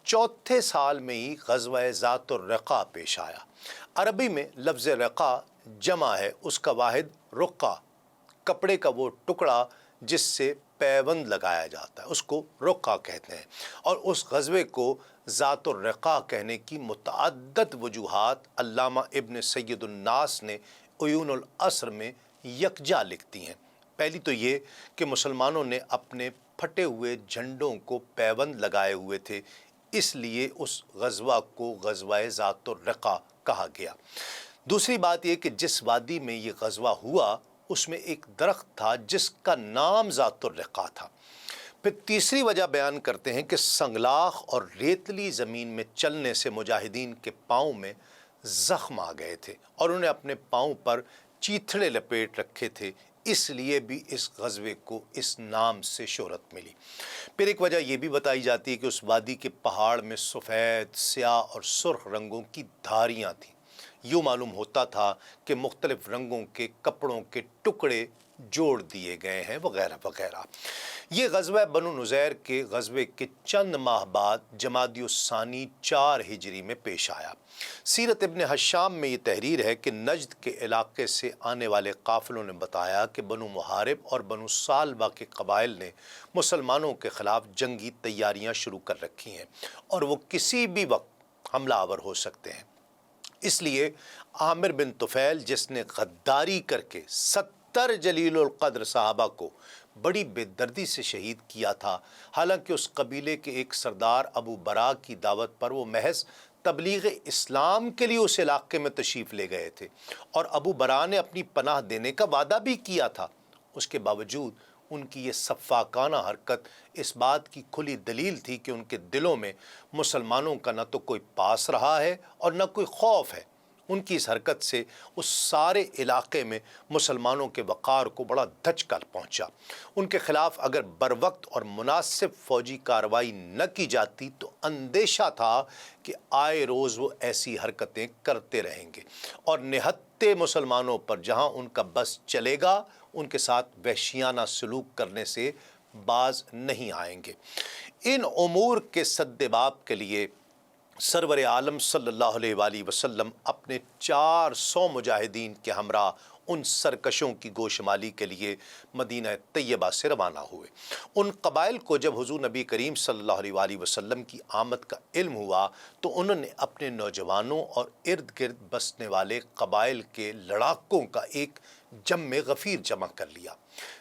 چوتھے سال میں ہی غزوہ ذات الرقا پیش آیا۔ عربی میں لفظ رقا جمع ہے، اس کا واحد رقہ، کپڑے کا وہ ٹکڑا جس سے پیوند لگایا جاتا ہے، اس کو رقہ کہتے ہیں۔ اور اس غزوے کو ذات الرقا کہنے کی متعدد وجوہات علامہ ابن سید الناس نے عیون العصر میں یکجا لکھتی ہیں۔ پہلی تو یہ کہ مسلمانوں نے اپنے پھٹے ہوئے جھنڈوں کو پیوند لگائے ہوئے تھے، اس لیے اس غزوہ کو غزوہ ذات الرقا کہا گیا۔ دوسری بات یہ کہ جس وادی میں یہ غزوہ ہوا اس میں ایک درخت تھا جس کا نام ذات الرقا تھا۔ پھر تیسری وجہ بیان کرتے ہیں کہ سنگلاخ اور ریتلی زمین میں چلنے سے مجاہدین کے پاؤں میں زخم آ گئے تھے اور انہیں اپنے پاؤں پر چیتھڑے لپیٹ رکھے تھے، اس لیے بھی اس غزوے کو اس نام سے شہرت ملی۔ پھر ایک وجہ یہ بھی بتائی جاتی ہے کہ اس وادی کے پہاڑ میں سفید، سیاہ اور سرخ رنگوں کی دھاریاں تھیں۔ یوں معلوم ہوتا تھا کہ مختلف رنگوں کے کپڑوں کے ٹکڑے جوڑ دیے گئے ہیں وغیرہ وغیرہ۔ یہ غزوہ بنو نذیر کے غزوے کے چند ماہ بعد جمادی الثانی 4 ہجری میں پیش آیا۔ سیرت ابن حشام میں یہ تحریر ہے کہ نجد کے علاقے سے آنے والے قافلوں نے بتایا کہ بنو محارب اور بنو سالبہ کے قبائل نے مسلمانوں کے خلاف جنگی تیاریاں شروع کر رکھی ہیں اور وہ کسی بھی وقت حملہ آور ہو سکتے ہیں۔ اس لیے عامر بن طفیل، جس نے غداری کر کے 70 جلیل القدر صحابہ کو بڑی بے دردی سے شہید کیا تھا، حالانکہ اس قبیلے کے ایک سردار ابو برا کی دعوت پر وہ محض تبلیغ اسلام کے لیے اس علاقے میں تشریف لے گئے تھے اور ابو برا نے اپنی پناہ دینے کا وعدہ بھی کیا تھا، اس کے باوجود ان کی یہ سفاکانہ حرکت اس بات کی کھلی دلیل تھی کہ ان کے دلوں میں مسلمانوں کا نہ تو کوئی پاس رہا ہے اور نہ کوئی خوف ہے۔ ان کی اس حرکت سے اس سارے علاقے میں مسلمانوں کے وقار کو بڑا دھچکا پہنچا۔ ان کے خلاف اگر بروقت اور مناسب فوجی کارروائی نہ کی جاتی تو اندیشہ تھا کہ آئے روز وہ ایسی حرکتیں کرتے رہیں گے اور نہتے مسلمانوں پر جہاں ان کا بس چلے گا ان کے ساتھ وحشیانہ سلوک کرنے سے باز نہیں آئیں گے۔ ان امور کے سدباب کے لیے سرور عالم صلی اللہ علیہ وآلہ وسلم اپنے 400 مجاہدین کے ہمراہ ان سرکشوں کی گوشمالی کے لیے مدینہ طیبہ سے روانہ ہوئے۔ ان قبائل کو جب حضور نبی کریم صلی اللہ علیہ وآلہ وسلم کی آمد کا علم ہوا تو انہوں نے اپنے نوجوانوں اور ارد گرد بسنے والے قبائل کے لڑاکوں کا ایک جم غفیر جمع کر لیا۔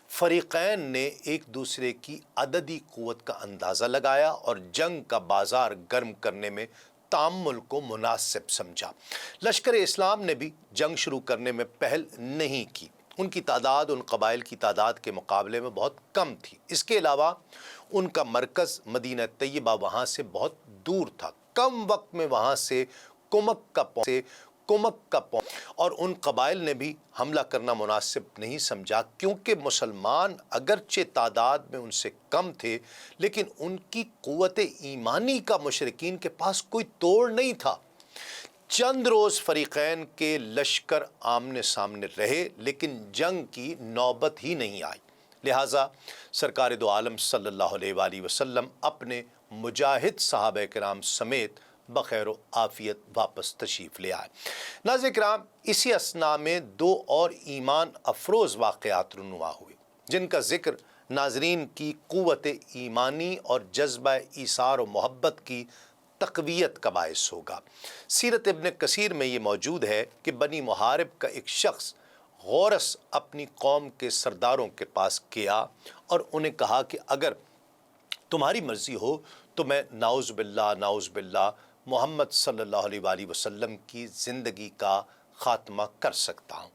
فریقین نے ایک دوسرے کی عددی قوت کا اندازہ لگایا اور جنگ کا بازار گرم کرنے میں تعامل کو مناسب سمجھا۔ لشکر اسلام نے بھی جنگ شروع کرنے میں پہل نہیں کی۔ ان کی تعداد ان قبائل کی تعداد کے مقابلے میں بہت کم تھی۔ اس کے علاوہ ان کا مرکز مدینہ طیبہ وہاں سے بہت دور تھا، کم وقت میں وہاں سے کمک کا اور ان قبائل نے بھی حملہ کرنا مناسب نہیں سمجھا، کیونکہ مسلمان اگرچہ تعداد میں ان سے کم تھے لیکن ان کی قوت ایمانی کا مشرکین کے پاس کوئی توڑ نہیں تھا۔ چند روز فریقین کے لشکر آمنے سامنے رہے لیکن جنگ کی نوبت ہی نہیں آئی، لہٰذا سرکار دو عالم صلی اللہ علیہ وآلہ وسلم اپنے مجاہد صحابہ کرام سمیت بخیر و عافیت واپس تشریف لے آئے۔ ناظرین کرام، اسی اثناء میں 2 اور ایمان افروز واقعات رونما ہوئے جن کا ذکر ناظرین کی قوت ایمانی اور جذبہ ایثار و محبت کی تقویت کا باعث ہوگا۔ سیرت ابن کثیر میں یہ موجود ہے کہ بنی محارب کا ایک شخص غورث اپنی قوم کے سرداروں کے پاس گیا اور انہیں کہا کہ اگر تمہاری مرضی ہو تو میں نعوذ باللہ محمد صلی اللہ علیہ وآلہ وسلم کی زندگی کا خاتمہ کر سکتا ہوں۔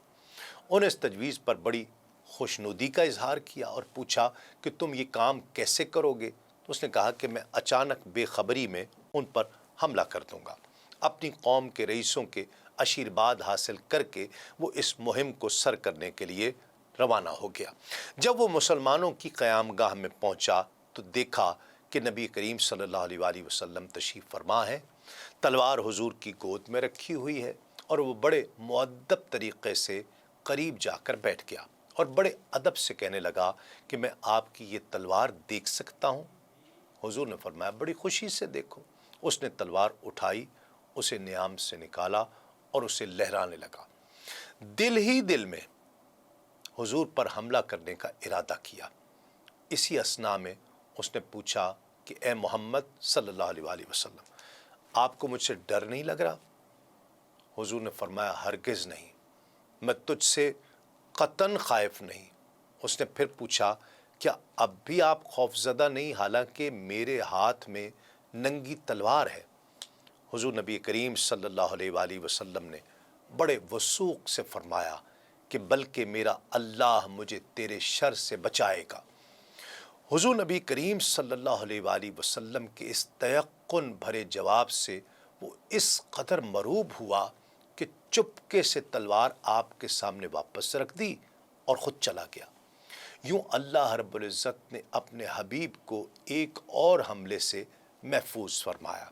انہیں اس تجویز پر بڑی خوشنودی کا اظہار کیا اور پوچھا کہ تم یہ کام کیسے کرو گے؟ تو اس نے کہا کہ میں اچانک بے خبری میں ان پر حملہ کر دوں گا۔ اپنی قوم کے رئیسوں کے آشیرواد حاصل کر کے وہ اس مہم کو سر کرنے کے لیے روانہ ہو گیا۔ جب وہ مسلمانوں کی قیام گاہ میں پہنچا تو دیکھا کہ نبی کریم صلی اللہ علیہ وآلہ وسلم تشریف فرما ہے، تلوار حضور کی گود میں رکھی ہوئی ہے اور وہ بڑے مؤدب طریقے سے قریب جا کر بیٹھ گیا اور بڑے ادب سے کہنے لگا کہ میں آپ کی یہ تلوار دیکھ سکتا ہوں؟ حضور نے فرمایا بڑی خوشی سے دیکھو۔ اس نے تلوار اٹھائی، اسے نیام سے نکالا اور اسے لہرانے لگا۔ دل ہی دل میں حضور پر حملہ کرنے کا ارادہ کیا۔ اسی اثناء میں اس نے پوچھا کہ اے محمد صلی اللہ علیہ وآلہ وسلم، آپ کو مجھ سے ڈر نہیں لگ رہا؟ حضور نے فرمایا ہرگز نہیں، میں تجھ سے قطعاً خائف نہیں۔ اس نے پھر پوچھا کیا اب بھی آپ خوف زدہ نہیں حالانکہ میرے ہاتھ میں ننگی تلوار ہے؟ حضور نبی کریم صلی اللہ علیہ وآلہ وسلم نے بڑے وثوق سے فرمایا کہ بلکہ میرا اللہ مجھے تیرے شر سے بچائے گا۔ حضور نبی کریم صلی اللہ علیہ وآلہ وسلم کے اس تیقن بھرے جواب سے وہ اس قدر مروب ہوا کہ چپکے سے تلوار آپ کے سامنے واپس رکھ دی اور خود چلا گیا۔ یوں اللہ رب العزت نے اپنے حبیب کو ایک اور حملے سے محفوظ فرمایا۔